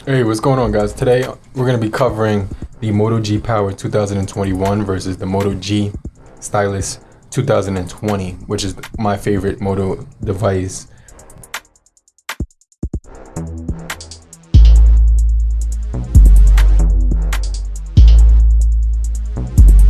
Hey, what's going on, guys? Today we're going to be covering the Moto G Power 2021 versus the Moto G Stylus 2020, which is my favorite Moto device.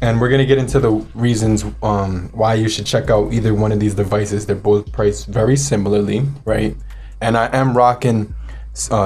And we're going to get into the reasons why you should check out either one of these devices. They're both priced very similarly, right? And I am rocking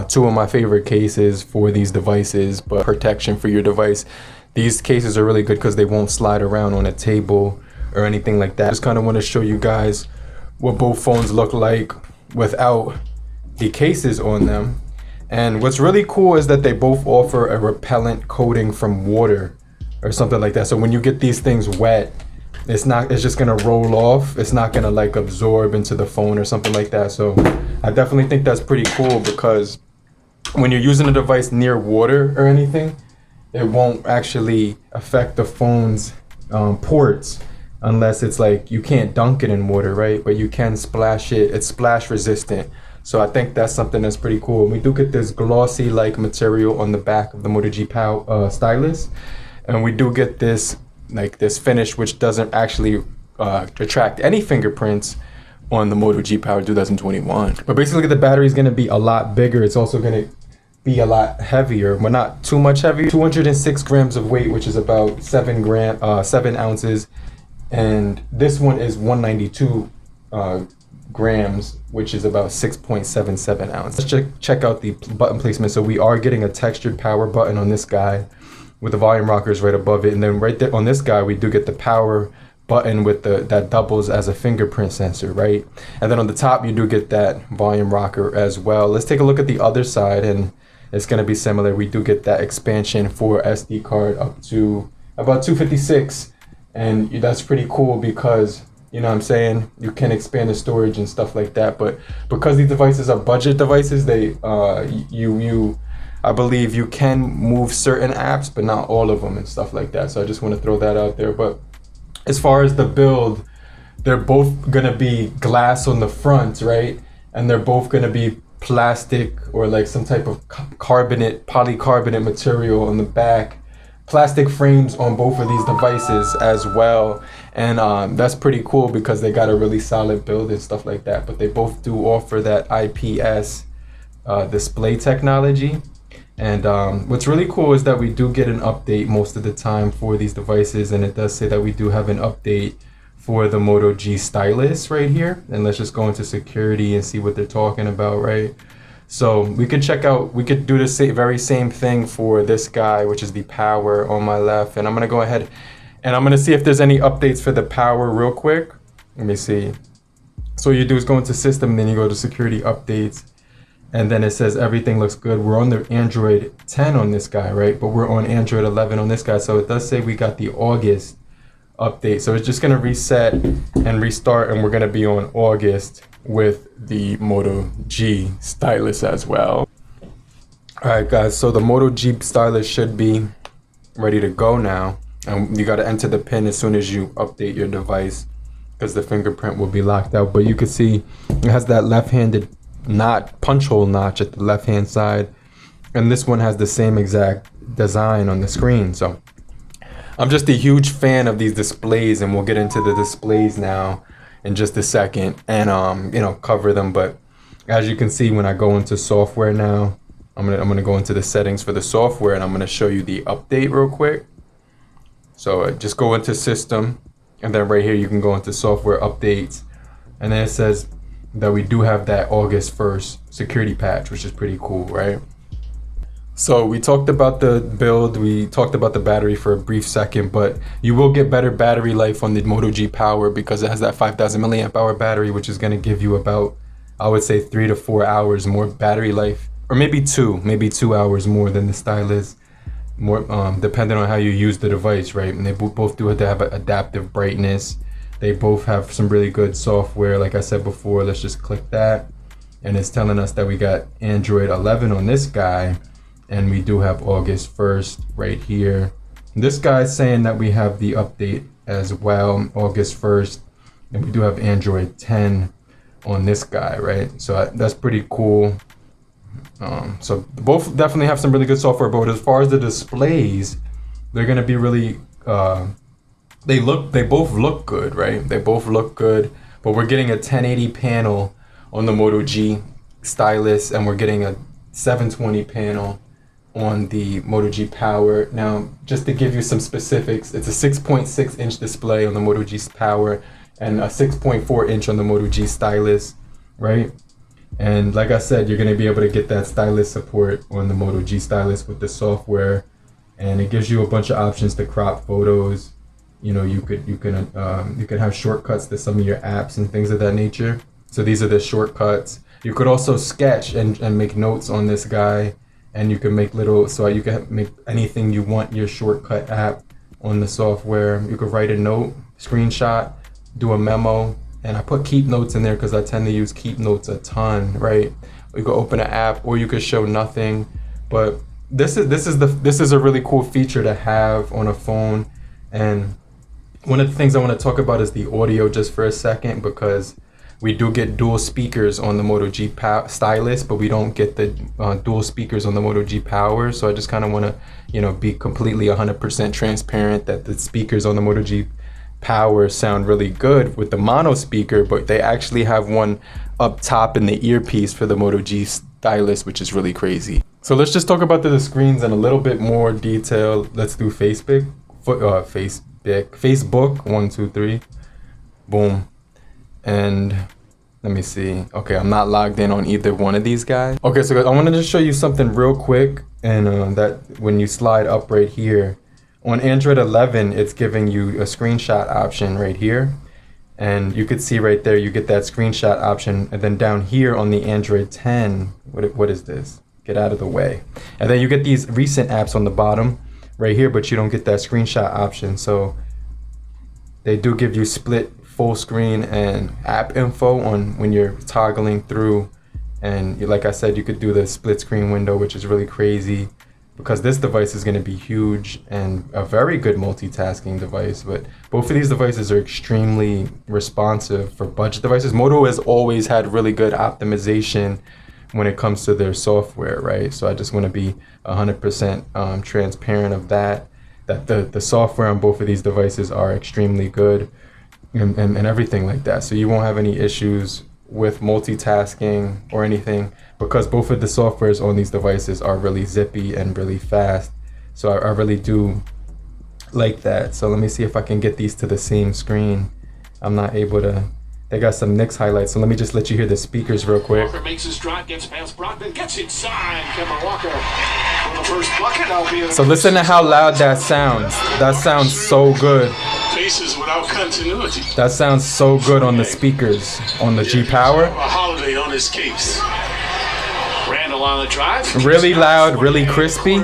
two of my favorite cases for these devices, but protection for your device. These cases are really good because they won't slide around on a table or anything like that. Just kind of want to show you guys what both phones look like without the cases on them. And what's really cool is that they both offer a repellent coating from water or something like that. So when you get these things wet, it's just gonna roll off. It's not gonna like absorb into the phone or something like that. So I definitely think that's pretty cool, because when you're using a device near water or anything, it won't actually affect the phone's ports, unless it's like you can't dunk it in water, right? But you can splash it. It's splash resistant. So I think that's something that's pretty cool. We do get this glossy like material on the back of the Moto G Power stylus, and we do get this finish which doesn't actually attract any fingerprints on the Moto G Power 2021. But basically the battery is going to be a lot bigger. It's also going to be a lot heavier, but not too much heavier. 206 grams of weight, which is about 7 ounces, and this one is 192 grams, which is about 6.77 ounces. Let's check out the button placement. So we are getting a textured power button on this guy with the volume rockers right above it, and then right there on this guy we do get the power button with that doubles as a fingerprint sensor, right? And then on the top you do get that volume rocker as well. Let's take a look at the other side, and it's going to be similar. We do get that expansion for SD card up to about 256, and that's pretty cool because, you know what I'm saying, you can expand the storage and stuff like that. But because these devices are budget devices, they I believe you can move certain apps, but not all of them and stuff like that. So I just want to throw that out there. But as far as the build, they're both going to be glass on the front, right? And they're both going to be plastic or like some type of polycarbonate material on the back. Plastic frames on both of these devices as well. And that's pretty cool because they got a really solid build and stuff like that. But they both do offer that IPS display technology. And what's really cool is that we do get an update most of the time for these devices, and it does say that we do have an update for the Moto G Stylus right here. And let's just go into security and see what they're talking about, right? So we could do the very same thing for this guy, which is the Power on my left. And I'm gonna go ahead and I'm gonna see if there's any updates for the Power real quick. Let me see. So what you do is go into system, and then you go to security updates. And then it says everything looks good. We're on the Android 10 on this guy, right? But we're on Android 11 on this guy. So it does say we got the August update. So it's just going to reset and restart, and we're going to be on August with the Moto G Stylus as well. All right, guys. So the Moto G Stylus should be ready to go now. And you got to enter the PIN as soon as you update your device, because the fingerprint will be locked out. But you can see it has that left-handed punch hole notch at the left hand side, and this one has the same exact design on the screen. So I'm just a huge fan of these displays, and we'll get into the displays now in just a second and cover them. But as you can see, when I go into software now, I'm gonna go into the settings for the software, and I'm gonna show you the update real quick. So just go into system, and then right here you can go into software updates, and then it says that we do have that August 1st security patch, which is pretty cool, right? So we talked about the build, we talked about the battery for a brief second, but you will get better battery life on the Moto G Power because it has that 5,000 milliamp hour battery, which is going to give you about, I would say, 3 to 4 hours more battery life, or maybe 2 hours more than the Stylus, more depending on how you use the device, right? And they both do have to have adaptive brightness. They both have some really good software. Like I said before, let's just click that, and it's telling us that we got Android 11 on this guy, and we do have August 1st right here. This guy's saying that we have the update as well, August 1st, and we do have Android 10 on this guy, right? So that's pretty cool. So both definitely have some really good software, but as far as the displays, they're gonna be really they both look good, right? They both look good, but we're getting a 1080 panel on the Moto G Stylus, and we're getting a 720 panel on the Moto G Power. Now, just to give you some specifics, it's a 6.6 inch display on the Moto G Power and a 6.4 inch on the Moto G Stylus, right? And like I said, you're gonna be able to get that stylus support on the Moto G Stylus with the software, and it gives you a bunch of options to crop photos. You know, you can have shortcuts to some of your apps and things of that nature. So these are the shortcuts. You could also sketch and make notes on this guy, and you can make so you can make anything you want your shortcut app on the software. You could write a note, screenshot, do a memo, and I put keep notes in there because I tend to use keep notes a ton, right? You could open an app, or you could show nothing. But this is a really cool feature to have on a phone. And one of the things I want to talk about is the audio just for a second, because we do get dual speakers on the Moto G Stylus, but we don't get the dual speakers on the Moto G Power. So I just kind of want to, you know, be completely 100% transparent that the speakers on the Moto G Power sound really good with the mono speaker, but they actually have one up top in the earpiece for the Moto G Stylus, which is really crazy. So let's just talk about the screens in a little bit more detail. Let's do Facebook. 1, 2, 3, boom. And let me see. Okay, I'm not logged in on either one of these guys. Okay, so I wanted to show you something real quick, and that when you slide up right here on Android 11, it's giving you a screenshot option right here, and you could see right there you get that screenshot option, and then down here on the Android 10, what is this? Get out of the way. And then you get these recent apps on the bottom right here, but you don't get that screenshot option. So they do give you split full screen and app info on when you're toggling through, and like I said, you could do the split screen window, which is really crazy because this device is going to be huge and a very good multitasking device. But both of these devices are extremely responsive for budget devices. Moto has always had really good optimization when it comes to their software, right? So I just want to be 100% transparent of that the software on both of these devices are extremely good and everything like that. So you won't have any issues with multitasking or anything, because both of the softwares on these devices are really zippy and really fast. So I really do like that. So let me see if I can get these to the same screen. I'm not able to. They got some Knicks highlights, so let me just let you hear the speakers real quick. Walker makes his drive, gets past Brockman, gets inside. Kemba Walker for the first bucket. Albeit so listen to how loud that sounds. That sounds so good. Faces without continuity. That sounds so good on the speakers on the G Power. A holiday on his case. Randall on the drive. Really loud, really crispy.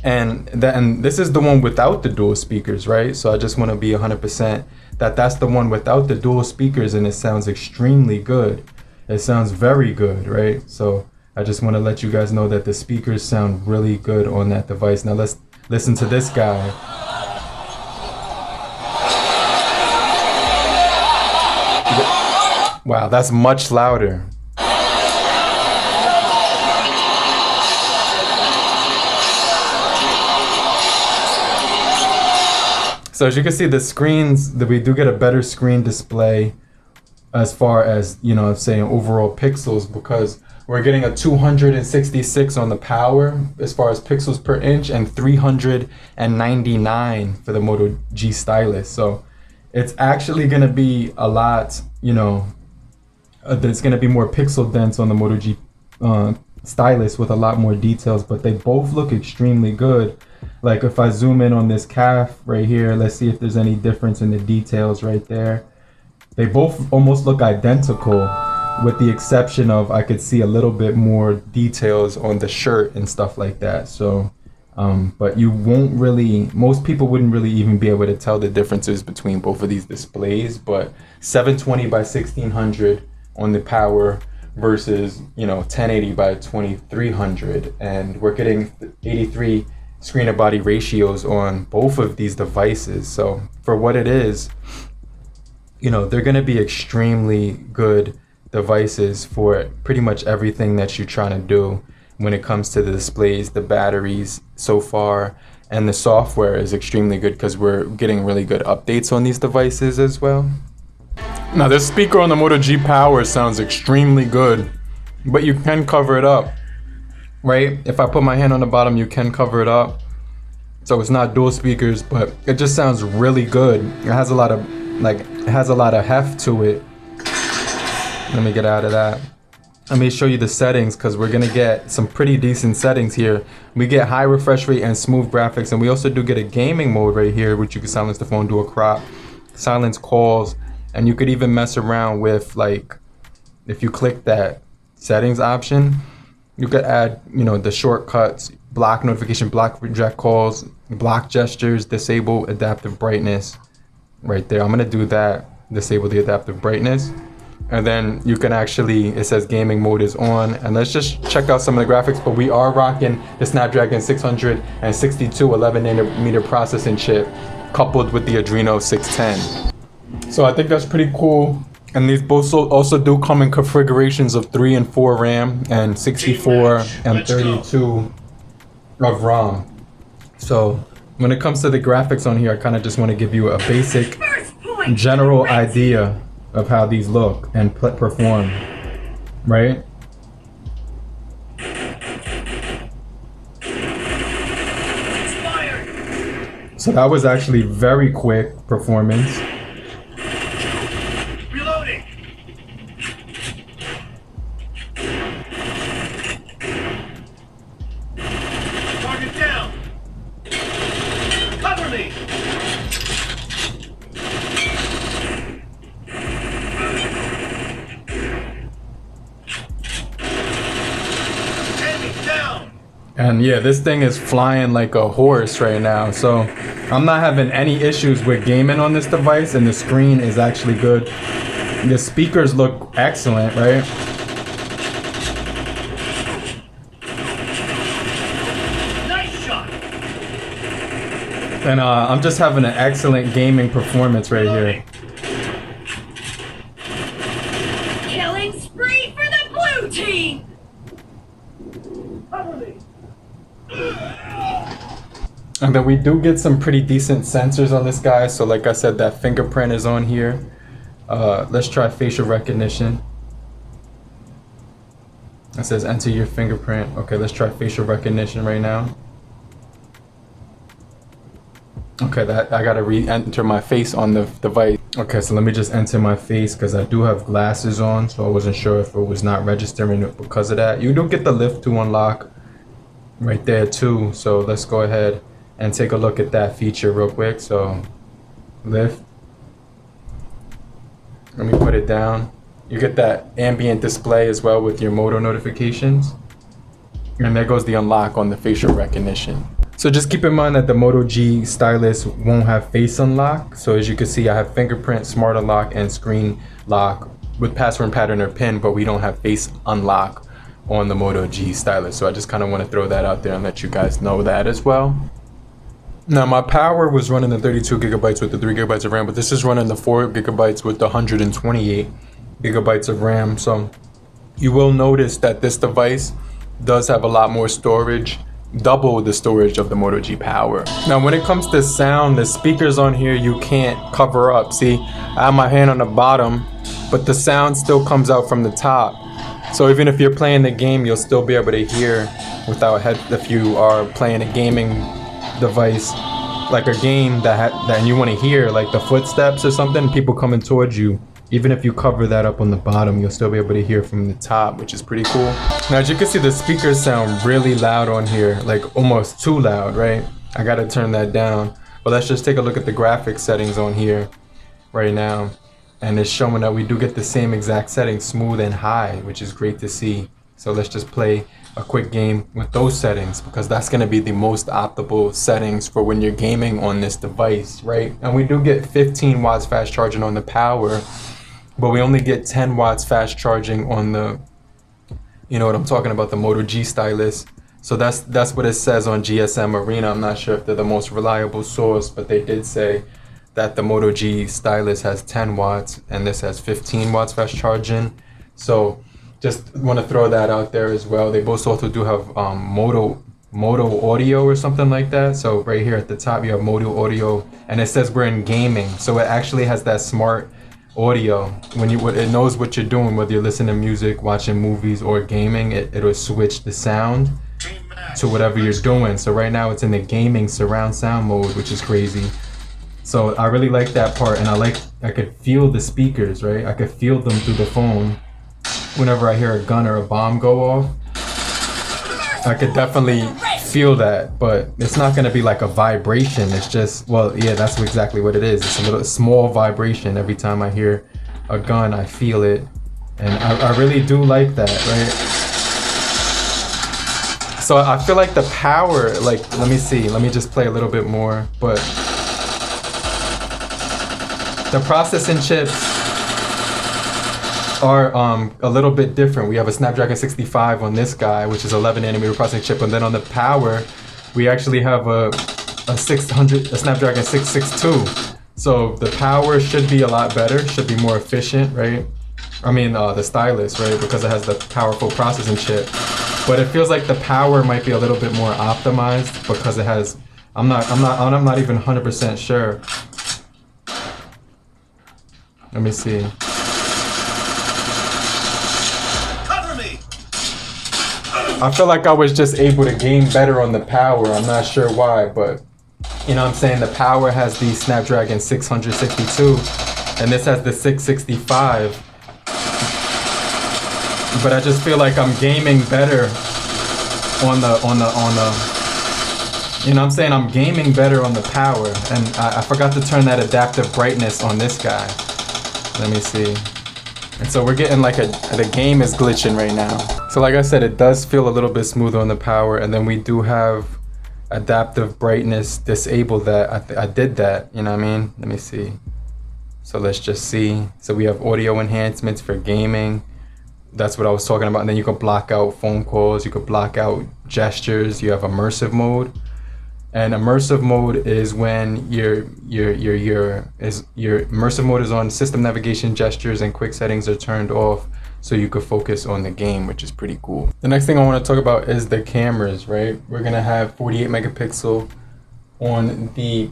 And this is the one without the dual speakers, right? So I just want to be 100% that's the one without the dual speakers, and it sounds extremely good. It sounds very good, right? So I just want to let you guys know that the speakers sound really good on that device. Now let's listen to this guy. Wow, that's much louder. So as you can see, the screens, we do get a better screen display as far as, you know, saying overall pixels, because we're getting a 266 on the Power as far as pixels per inch, and 399 for the Moto G Stylus. So it's actually going to be a lot, you know, there's going to be more pixel dense on the Moto G Stylus with a lot more details, but they both look extremely good. Like if I zoom in on this calf right here, let's see if there's any difference in the details right there. They both almost look identical, with the exception of I could see a little bit more details on the shirt and stuff like that. So, but you won't really, most people wouldn't really even be able to tell the differences between both of these displays. But 720 by 1600 on the Power versus, you know, 1080 by 2300, and we're getting 83 screen to body ratios on both of these devices. So for what it is, you know, they're going to be extremely good devices for pretty much everything that you're trying to do when it comes to the displays, the batteries so far, and the software is extremely good because we're getting really good updates on these devices as well. Now this speaker on the Moto G Power sounds extremely good, but you can cover it up, right? If I put my hand on the bottom, you can cover it up. So it's not dual speakers, but it just sounds really good. It has a lot of heft to it. Let me get out of that. Let me show you the settings because we're gonna get some pretty decent settings here. We get high refresh rate and smooth graphics, and we also do get a gaming mode right here, which you can silence the phone, do a crop, silence calls, and you could even mess around with, like, if you click that settings option, you could add, you know, the shortcuts, block notification, block reject calls, block gestures, disable adaptive brightness right there. I'm gonna do that, disable the adaptive brightness. And then you can actually, it says gaming mode is on, and let's just check out some of the graphics. But we are rocking the Snapdragon 662 11nm processing chip coupled with the Adreno 610. So I think that's pretty cool. And these both also do come in configurations of 3 and 4 RAM and 64 and 32 of ROM. So when it comes to the graphics on here, I kind of just want to give you a basic general idea of how these look and perform, right? So that was actually very quick performance. Reloading. Target down. Cover me. And yeah, this thing is flying like a horse right now. So I'm not having any issues with gaming on this device, and the screen is actually good. The speakers look excellent, right? Nice shot. And I'm just having an excellent gaming performance right here. Killing spree for the blue team! Cover me. And then we do get some pretty decent sensors on this guy. So like I said, that fingerprint is on here. Let's try facial recognition. It says enter your fingerprint. Okay, let's try facial recognition right now. Okay, that I gotta re-enter my face on the device. Okay, so let me just enter my face because I do have glasses on, so I wasn't sure if it was not registering it because of that. You do get the lift to unlock right there too, so let's go ahead and take a look at that feature real quick. So lift, let me put it down. You get that ambient display as well with your Moto notifications, and there goes the unlock on the facial recognition. So just keep in mind that the Moto G Stylus won't have face unlock. So as you can see, I have fingerprint, smart unlock, and screen lock with password, pattern, or pin, but we don't have face unlock on the Moto G Stylus. So I just kind of want to throw that out there and let you guys know that as well. Now my power was running the 32 gigabytes with the 3 gigabytes of RAM, but this is running the 4 gigabytes with the 128 gigabytes of RAM. So you will notice that this device does have a lot more storage, double the storage of the Moto G Power. Now when it comes to sound, the speakers on here you can't cover up. See, I have my hand on the bottom, but the sound still comes out from the top. So even if you're playing the game, you'll still be able to hear without if you are playing a gaming device, like a game that you want to hear, like the footsteps or something, people coming towards you. Even if you cover that up on the bottom, you'll still be able to hear from the top, which is pretty cool. Now, as you can see, the speakers sound really loud on here, like almost too loud, right? I gotta turn that down. But let's just take a look at the graphics settings on here right now. And it's showing that we do get the same exact settings, smooth and high, which is great to see. So let's just play a quick game with those settings, because that's gonna be the most optimal settings for when you're gaming on this device, right? And we do get 15 watts fast charging on the Power, but we only get 10 watts fast charging on the, you know what I'm talking about, the Moto G Stylus. So that's what it says on GSM Arena. I'm not sure if they're the most reliable source, but they did say that the Moto G Stylus has 10 watts and this has 15 watts fast charging. So just want to throw that out there as well. They both also do have Moto audio or something like that. So right here at the top you have Moto audio, and it says we're in gaming, so it actually has that smart audio. When it knows what you're doing, whether you're listening to music, watching movies, or gaming, it'll switch the sound to whatever you're doing. So right now it's in the gaming surround sound mode, which is crazy. So I really like that part, and I could feel the speakers, right? I could feel them through the phone. Whenever I hear a gun or a bomb go off, I could definitely feel that, but it's not gonna be like a vibration. It's just, well, yeah, that's exactly what it is. It's a little small vibration. Every time I hear a gun, I feel it, and I really do like that, right? So I feel like the power, like, let me see, let me just play a little bit more, but the processing chips are a little bit different. We have a Snapdragon 65 on this guy, which is 11 nanometer processing chip, and then on the Power, we actually have a Snapdragon 662. So the Power should be a lot better, should be more efficient, right? I mean the Stylus, right? Because it has the powerful processing chip. But it feels like the Power might be a little bit more optimized because it has. I'm not even 100% sure. Let me see. I feel like I was just able to game better on the Power. I'm not sure why, but you know what I'm saying? The Power has the Snapdragon 662 and this has the 665. But I just feel like I'm gaming better on the you know what I'm saying? I'm gaming better on the Power, and I forgot to turn that adaptive brightness on this guy. Let me see. And so we're getting like the game is glitching right now. So like I said, it does feel a little bit smoother on the Power, and then we do have adaptive brightness disabled. That I did that, you know what I mean? Let me see. So let's just see. So we have audio enhancements for gaming. That's what I was talking about. And then you can block out phone calls, you could block out gestures. You have immersive mode. And immersive mode is when your immersive mode is on. System navigation, gestures, and quick settings are turned off, so you could focus on the game, which is pretty cool. The next thing I want to talk about is the cameras, right? We're gonna have 48 megapixel on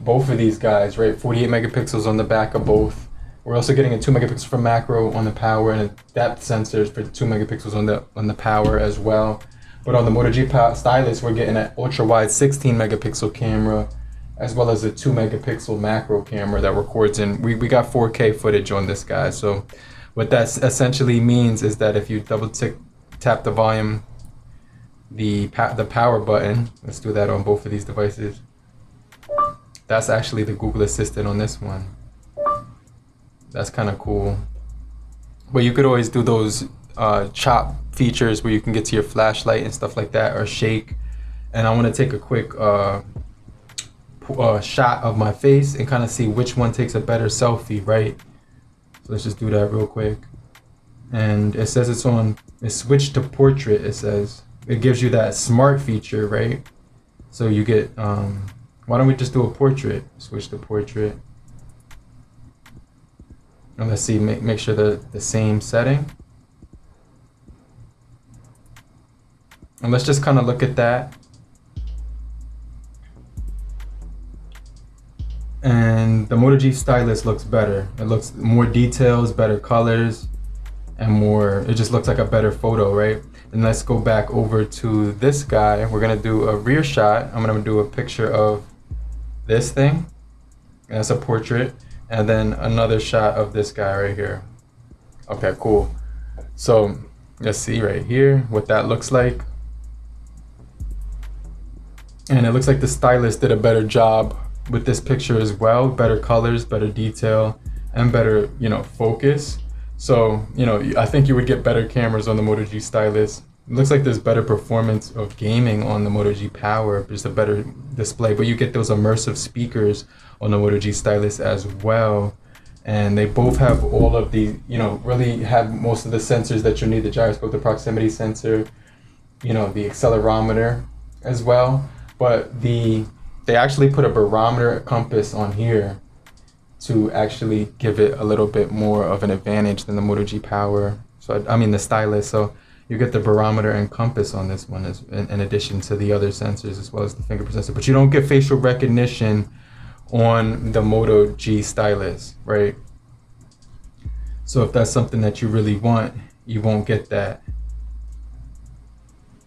both of these guys, right? 48 megapixels on the back of both. We're also getting a 2 megapixel for macro on the Power, and a depth sensors for 2 megapixels on the Power as well. But on the Moto G Stylus, we're getting an ultra-wide 16 megapixel camera, as well as a 2 megapixel macro camera that records in. We got 4K footage on this guy. So what that essentially means is that if you tap the volume, the power button, let's do that on both of these devices. That's actually the Google Assistant on this one. That's kind of cool. But you could always do those chop features where you can get to your flashlight and stuff like that, or shake. And I want to take a quick shot of my face and kind of see which one takes a better selfie, right? So let's just do that real quick. And it says it's switched to portrait. It says it gives you that smart feature, right? So you get why don't we just do a portrait? Switch to portrait. And let's see, make sure the same setting. And let's just kind of look at that. And the Moto G Stylus looks better. It looks more details, better colors, and more, it just looks like a better photo, right? And let's go back over to this guy. We're gonna do a rear shot. I'm gonna do a picture of this thing. And that's a portrait. And then another shot of this guy right here. Okay, cool. So let's see right here what that looks like. And it looks like the Stylus did a better job with this picture as well. Better colors, better detail, and better, you know, focus. So, you know, I think you would get better cameras on the Moto G Stylus. It looks like there's better performance of gaming on the Moto G Power, just a better display. But you get those immersive speakers on the Moto G Stylus as well. And they both have all of the, you know, really have most of the sensors that you need. The gyroscope, the proximity sensor, you know, the accelerometer as well. But they actually put a barometer compass on here to actually give it a little bit more of an advantage than the Moto G Power. So I mean the stylus. So you get the barometer and compass on this one, in addition to the other sensors as well as the fingerprint sensor. But you don't get facial recognition on the Moto G Stylus, right? So if that's something that you really want, you won't get that.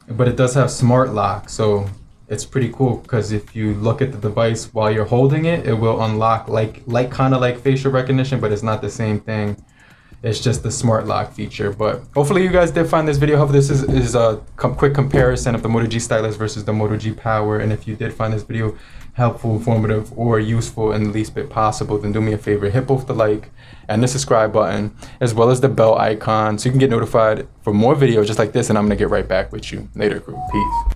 But it does have smart lock, so it's pretty cool because if you look at the device while you're holding it, it will unlock like kind of like facial recognition, but it's not the same thing. It's just the smart lock feature. But hopefully you guys did find this video. Hope this is a quick comparison of the Moto G Stylus versus the Moto G Power. And if you did find this video helpful, informative, or useful in the least bit possible, then do me a favor, hit both the like and the subscribe button, as well as the bell icon, so you can get notified for more videos just like this. And I'm gonna get right back with you later, crew. Peace.